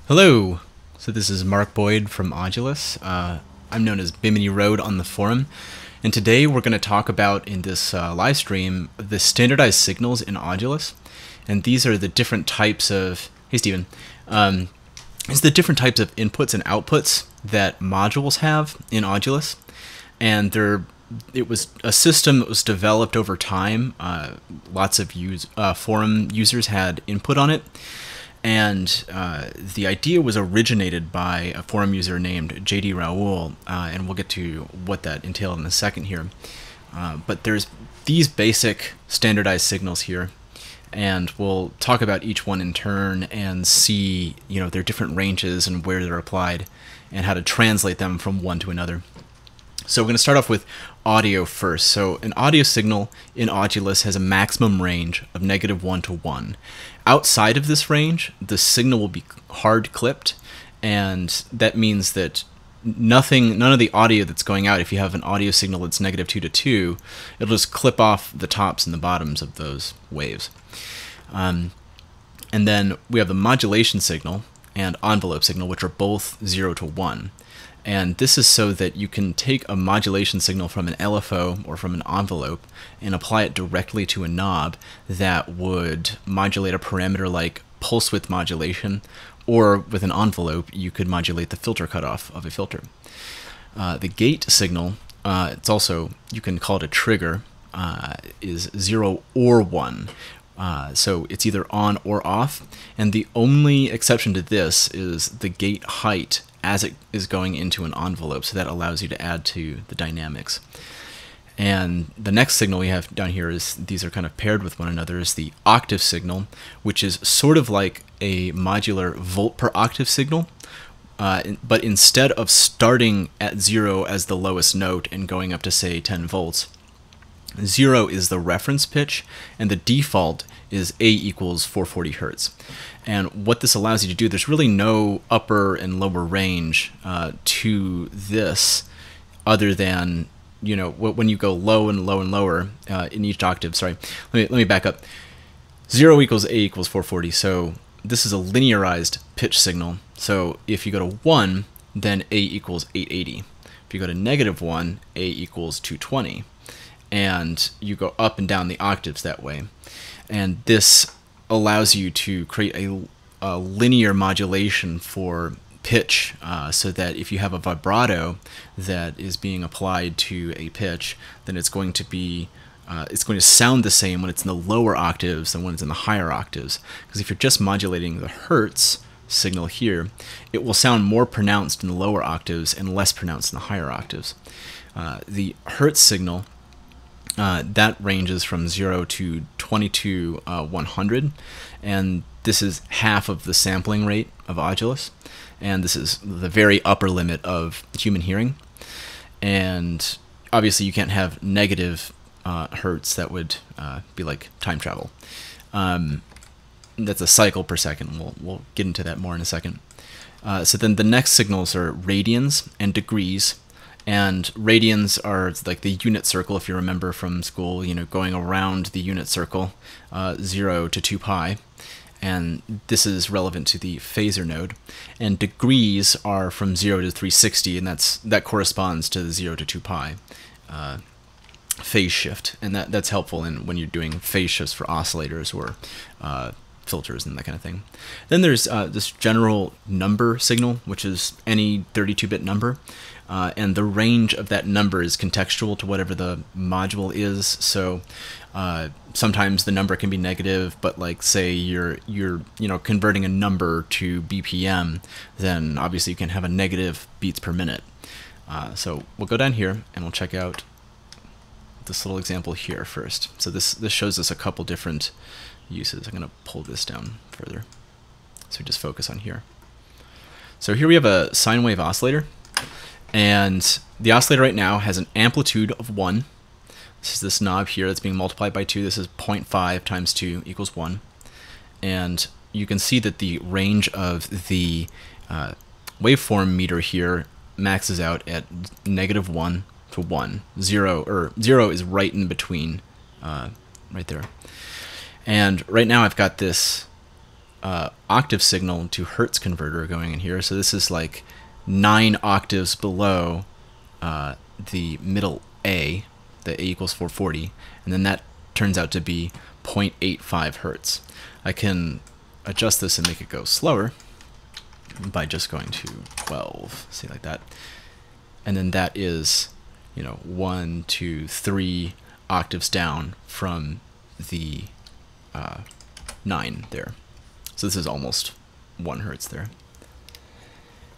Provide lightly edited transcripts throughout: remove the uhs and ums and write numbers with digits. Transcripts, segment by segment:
Hello! So this is Mark Boyd from Audulus. I'm known as Bimini Road on the forum, and today we're going to talk about, in this live stream, the standardized signals in Audulus. And these are the different types of... Hey Steven. It's the different types of inputs and outputs that modules have in Audulus. And it was a system that was developed over time. Lots of forum users had input on it. And the idea was originated by a forum user named JD Raoul, and we'll get to what that entailed in a second here. But there's these basic standardized signals here, and we'll talk about each one in turn and see, their different ranges and where they're applied, and how to translate them from one to another. So we're going to start off with audio first. So an audio signal in Audulus has a maximum range of -1 to 1. Outside of this range, the signal will be hard clipped, and that means that none of the audio that's going out, if you have an audio signal that's -2 to 2, it'll just clip off the tops and the bottoms of those waves. And then we have the modulation signal and envelope signal, which are both 0 to 1. And this is so that you can take a modulation signal from an LFO or from an envelope and apply it directly to a knob that would modulate a parameter like pulse width modulation, or with an envelope you could modulate the filter cutoff of a filter. The gate signal, it's also, you can call it a trigger, is 0 or 1. So it's either on or off, and the only exception to this is the gate height as it is going into an envelope, so that allows you to add to the dynamics. And the next signal we have down here is, these are kind of paired with one another, is the octave signal, which is sort of like a modular volt per octave signal, but instead of starting at 0 as the lowest note and going up to, say, 10 volts, 0 is the reference pitch, and the default is A equals 440 hertz. And what this allows you to do, there's really no upper and lower range to this, other than, when you go low and low and lower in each octave. Sorry, let me back up. 0 equals A equals 440, so this is a linearized pitch signal. So if you go to 1, then A equals 880. If you go to -1, A equals 220. And you go up and down the octaves that way. And this allows you to create a linear modulation for pitch, so that if you have a vibrato that is being applied to a pitch, then it's going to sound the same when it's in the lower octaves than when it's in the higher octaves. Because if you're just modulating the hertz signal here, it will sound more pronounced in the lower octaves and less pronounced in the higher octaves. The hertz signal, that ranges from 0 to 100, and this is half of the sampling rate of Audulus, and this is the very upper limit of human hearing. And obviously you can't have negative hertz. That would be like time travel. That's a cycle per second. We'll get into that more in a second. So then the next signals are radians and degrees. And radians are like the unit circle, if you remember from school, going around the unit circle, 0 to 2 pi. And this is relevant to the phasor node. And degrees are from 0 to 360, and that corresponds to the 0 to 2 pi phase shift. And that's helpful when you're doing phase shifts for oscillators or filters and that kind of thing. Then there's this general number signal, which is any 32-bit number. And the range of that number is contextual to whatever the module is. So sometimes the number can be negative, but like say you're converting a number to BPM, then obviously you can have a negative beats per minute. So we'll go down here and we'll check out this little example here first. So this shows us a couple different uses. I'm going to pull this down further, so just focus on here. So here we have a sine wave oscillator. And the oscillator right now has an amplitude of 1. This is this knob here that's being multiplied by 2. This is 0.5 times 2 equals 1. And you can see that the range of the waveform meter here maxes out at -1 to 1. 0 is right in between, right there. And right now I've got this octave signal to hertz converter going in here. So this is like 9 octaves below the middle A, the A equals 440, and then that turns out to be 0.85 hertz. I can adjust this and make it go slower by just going to 12, see, like that. And then that is, 1, 2, 3 octaves down from the 9 there. So this is almost 1 hertz there.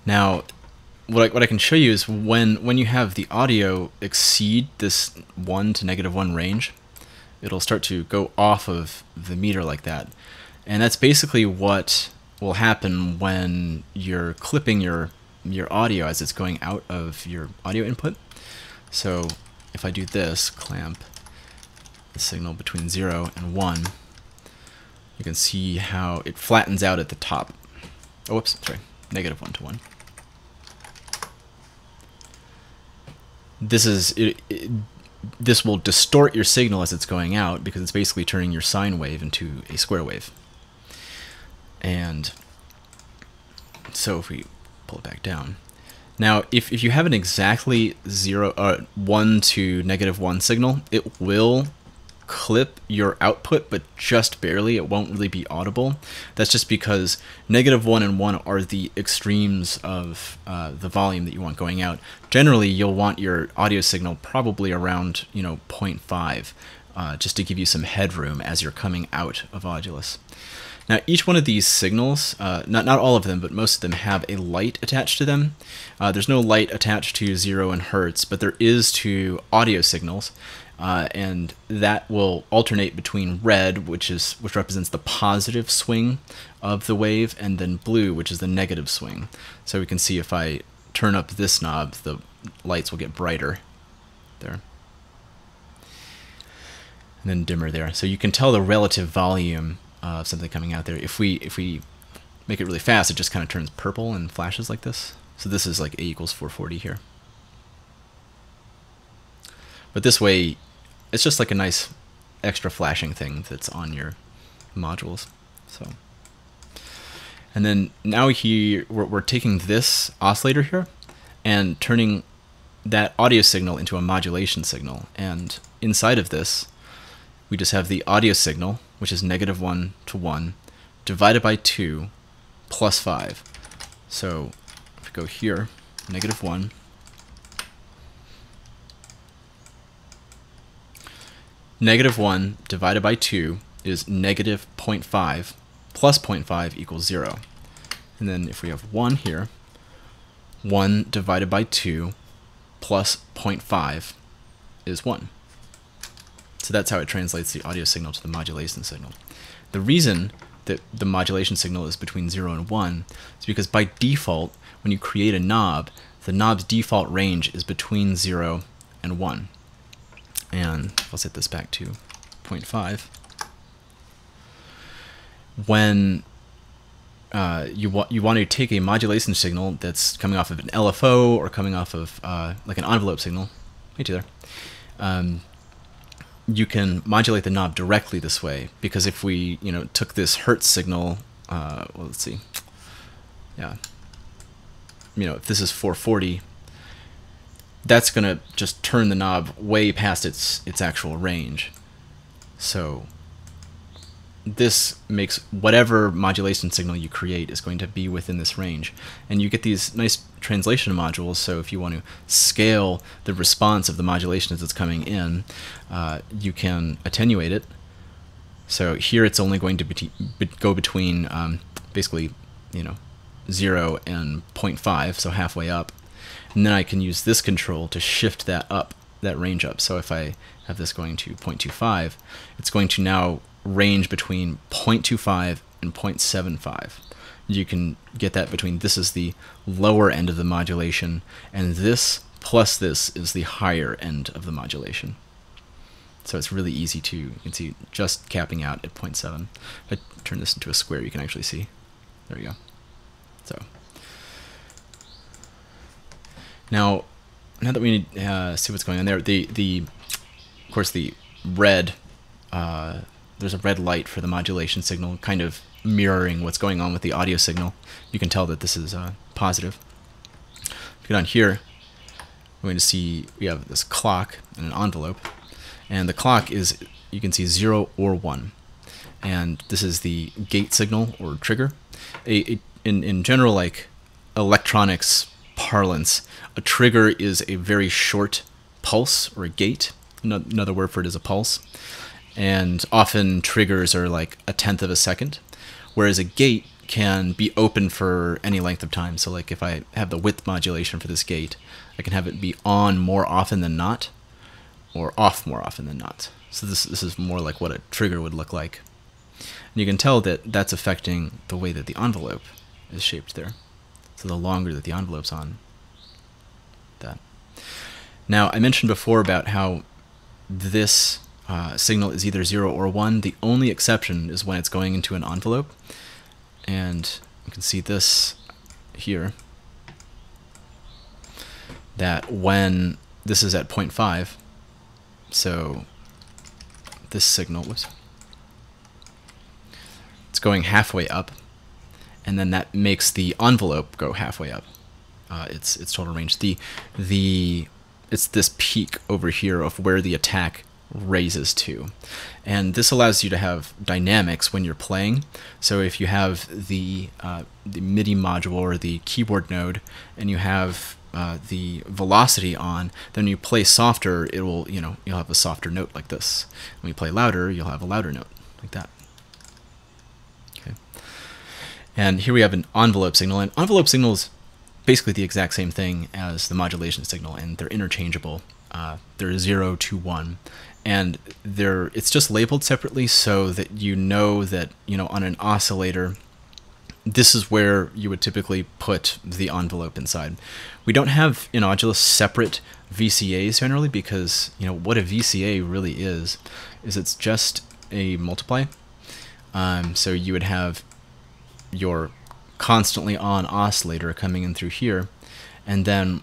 Now, what I can show you is when you have the audio exceed this 1 to -1 range, it'll start to go off of the meter like that. And that's basically what will happen when you're clipping your audio as it's going out of your audio input. So if I do this, clamp the signal between 0 and 1, you can see how it flattens out at the top. Oh, whoops, sorry, -1 to 1. This will distort your signal as it's going out because it's basically turning your sine wave into a square wave. And so if we pull it back down. Now, if you have an exactly 1 to -1 signal, it will clip your output, but just barely. It won't really be audible. That's just because -1 and 1 are the extremes of the volume that you want going out. Generally, you'll want your audio signal probably around 0.5, just to give you some headroom as you're coming out of Audulus. Now, each one of these signals, not all of them, but most of them have a light attached to them. There's no light attached to 0 and hertz, but there is to audio signals. And that will alternate between red, which represents the positive swing of the wave, and then blue, which is the negative swing. So we can see if I turn up this knob, the lights will get brighter there, and then dimmer there. So you can tell the relative volume of something coming out there. If we make it really fast, it just kind of turns purple and flashes like this. So this is like A equals 440 here. But this way, it's just like a nice extra flashing thing that's on your modules. So, and then now here we're taking this oscillator here and turning that audio signal into a modulation signal. And inside of this, we just have the audio signal, which is -1 to 1, divided by 2 plus 5. So if we go here, -1. -1 divided by 2 is -0.5 plus 0.5 equals 0. And then if we have 1 here, 1 divided by 2 plus 0.5 is 1. So that's how it translates the audio signal to the modulation signal. The reason that the modulation signal is between 0 and 1 is because by default, when you create a knob, the knob's default range is between 0 and 1. And I'll set this back to 0.5. When you want to take a modulation signal that's coming off of an LFO or coming off of like an envelope signal, hey there, you can modulate the knob directly this way, because if we took this hertz signal, well, let's see, yeah, if this is 440. That's going to just turn the knob way past its actual range. So this makes whatever modulation signal you create is going to be within this range. And you get these nice translation modules, so if you want to scale the response of the modulation as it's coming in, you can attenuate it. So here it's only going to go between basically 0 and 0.5, so halfway up. And then I can use this control to shift that range up. So if I have this going to 0.25, it's going to now range between 0.25 and 0.75. You can get that between, this is the lower end of the modulation, and this plus this is the higher end of the modulation. So it's really easy to, you can see, just capping out at 0.7. If I turn this into a square, you can actually see. There we go. So now that we see what's going on there, of course the red, there's a red light for the modulation signal, kind of mirroring what's going on with the audio signal. You can tell that this is positive. If you go down here, we're going to see we have this clock and an envelope, and the clock is, you can see 0 or 1, and this is the gate signal or trigger. In general, like electronics parlance, a trigger is a very short pulse or a gate. Another word for it is a pulse, and often triggers are like 1/10 of a second, whereas a gate can be open for any length of time. So like if I have the width modulation for this gate, I can have it be on more often than not, or off more often than not. So this is more like what a trigger would look like. And you can tell that that's affecting the way that the envelope is shaped there. So the longer that the envelope's on, that. Now I mentioned before about how this signal is either 0 or 1. The only exception is when it's going into an envelope. And you can see this here, that when this is at 0.5, so this signal, whoops, it's going halfway up, and then that makes the envelope go halfway up. Its total range. It's this peak over here of where the attack raises to, and this allows you to have dynamics when you're playing. So if you have the MIDI module or the keyboard node, and you have the velocity on, then you play softer, it will, you'll have a softer note like this. When you play louder, you'll have a louder note like that. Okay. And here we have an envelope signal, and envelope signal is basically the exact same thing as the modulation signal, and they're interchangeable. They're 0 to 1, and it's just labeled separately so that you know that on an oscillator, this is where you would typically put the envelope inside. We don't have in Audulus separate VCAs generally, because what a VCA really is it's just a multiply. So you would have your constantly on oscillator coming in through here, and then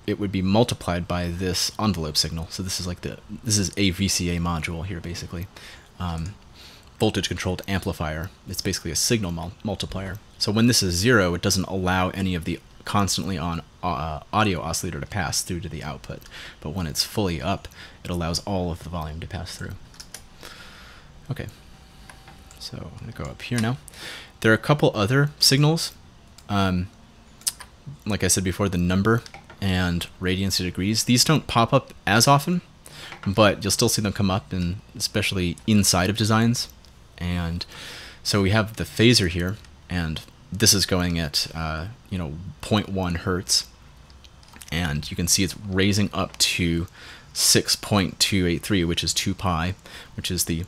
it would be multiplied by this envelope signal. So this is like this is a VCA module here, basically. Voltage controlled amplifier. It's basically a signal multiplier. So when this is 0, it doesn't allow any of the constantly on audio oscillator to pass through to the output. But when it's fully up, it allows all of the volume to pass through. Okay, so I'm going to go up here now. There are a couple other signals. Like I said before, the number and radians to degrees. These don't pop up as often, but you'll still see them come up, and especially inside of designs. And so we have the phaser here, and this is going at 0.1 hertz, and you can see it's raising up to 6.283, which is 2 pi, which is the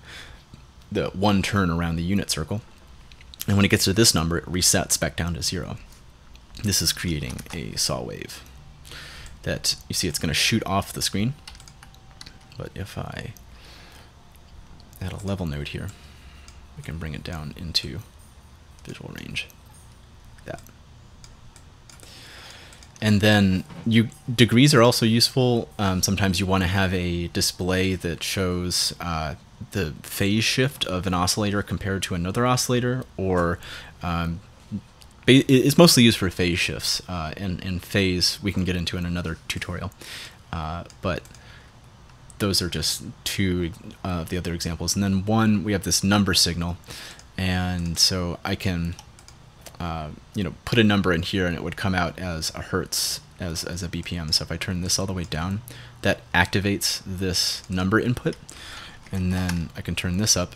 one turn around the unit circle. And when it gets to this number, it resets back down to 0. This is creating a saw wave that you see it's going to shoot off the screen. But if I add a level node here, we can bring it down into visual range. That. And then degrees are also useful. Sometimes you want to have a display that shows the phase shift of an oscillator compared to another oscillator, or it's mostly used for phase shifts. And phase we can get into in another tutorial, but those are just two of the other examples. And then one, we have this number signal, and so I can put a number in here, and it would come out as a hertz, as a BPM. So if I turn this all the way down, that activates this number input. And then I can turn this up,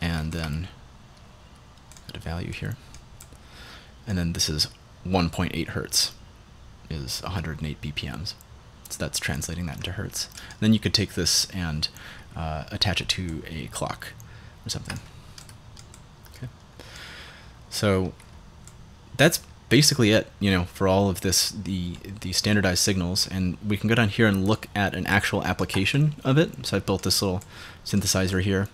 and then add a value here. And then this is 1.8 hertz, is 108 BPMs. So that's translating that into hertz. And then you could take this and attach it to a clock or something. Okay. So that's basically it, for all of this, the standardized signals. And we can go down here and look at an actual application of it. So I built this little synthesizer here,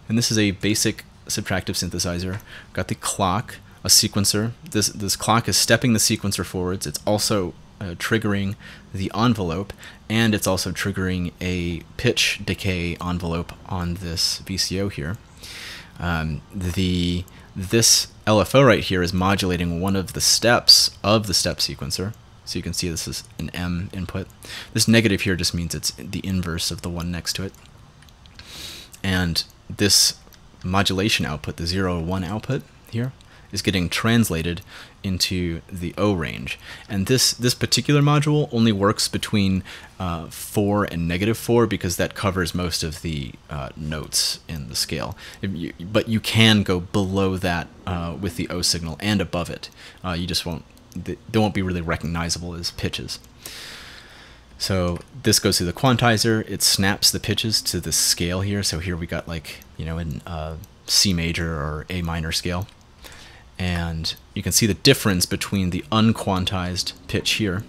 and this is a basic subtractive synthesizer. Got the clock, a sequencer. This clock is stepping the sequencer forwards. It's also triggering the envelope, and it's also triggering a pitch decay envelope on this VCO here. The this LFO right here is modulating one of the steps of the step sequencer. So you can see this is an M input. This negative here just means it's the inverse of the one next to it. And this modulation output, the 0 or 1 output here, is getting translated into the O range. And this particular module only works between 4 and -4 because that covers most of the notes in the scale. But you can go below that with the O signal and above it. You just won't, they won't be really recognizable as pitches. So this goes through the quantizer, it snaps the pitches to the scale here. So here we got, like, you know, in C major or A minor scale. And you can see the difference between the unquantized pitch here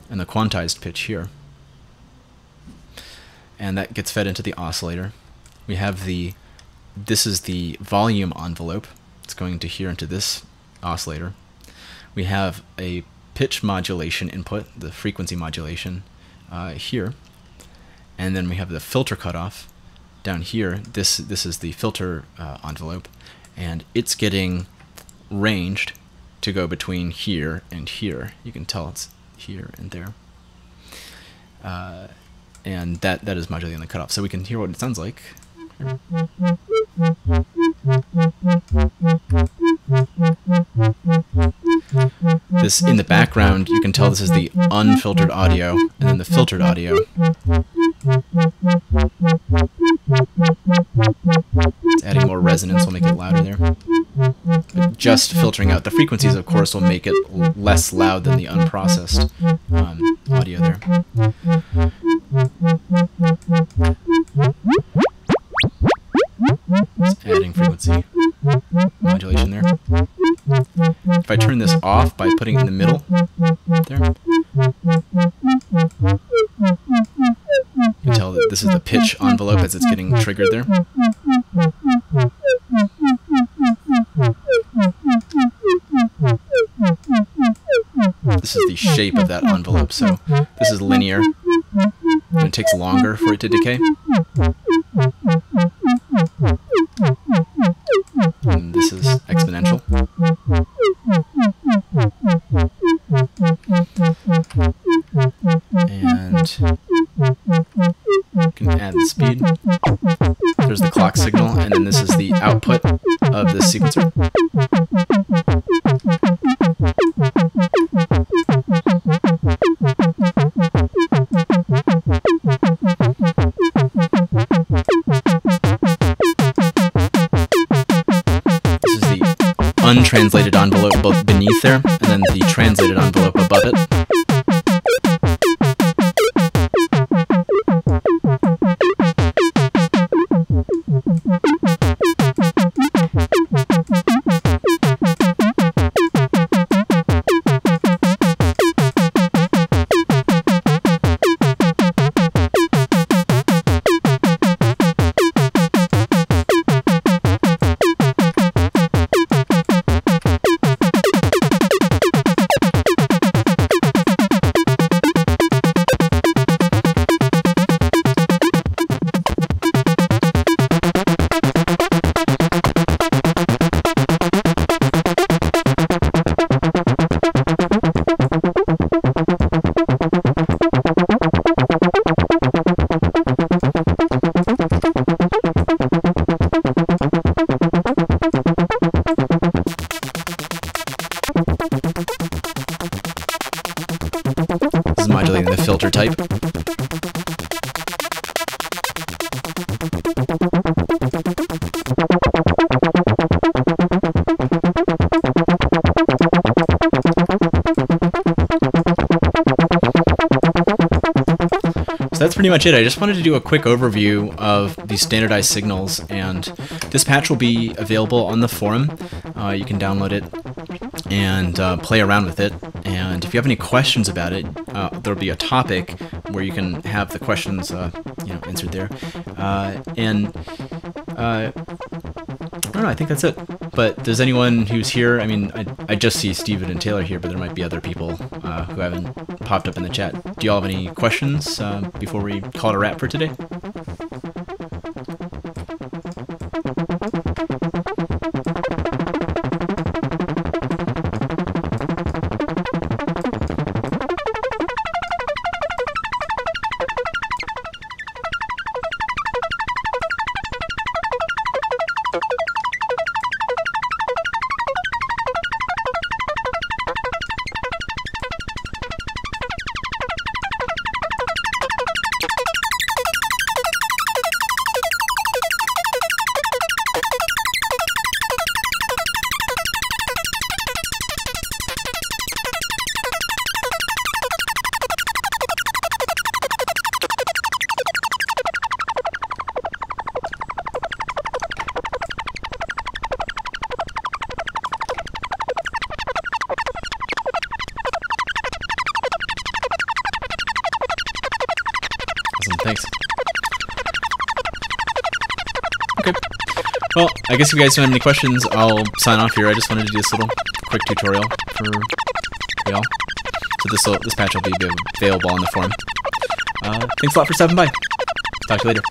and the quantized pitch here. And that gets fed into the oscillator. We have this is the volume envelope. It's going to here into this oscillator. We have a pitch modulation input, the frequency modulation here. And then we have the filter cutoff down here. This is the filter envelope. And it's getting ranged to go between here and here. You can tell it's here and there. And that is modulating the cutoff. So we can hear what it sounds like. This, in the background, you can tell this is the unfiltered audio, and then the filtered audio. It's adding more resonance, will make it louder there. But just filtering out the frequencies, of course, will make it less loud than the unprocessed audio there. It's adding frequency modulation there. If I turn this off by putting it in the middle there, you can tell that this is the pitch envelope as it's getting triggered there. This is the shape of that envelope, so this is linear, and it takes longer for it to decay. And this is exponential. And you can add the speed. There's the clock signal, and then this is the output of this sequencer. Untranslated envelope both beneath there, and then the translated envelope above it. This is modulating the filter type. So that's pretty much it. I just wanted to do a quick overview of these standardized signals, and this patch will be available on the forum. You can download it and play around with it. And if you have any questions about it, there'll be a topic where you can have the questions answered there. I don't know, I think that's it. But does anyone who's here, I mean, I just see Steven and Taylor here, but there might be other people who haven't popped up in the chat. Do you all have any questions before we call it a wrap for today? Well, I guess if you guys don't have any questions, I'll sign off here. I just wanted to do this little quick tutorial for y'all. So this patch will be available on the forum. Thanks a lot for stopping by. Talk to you later.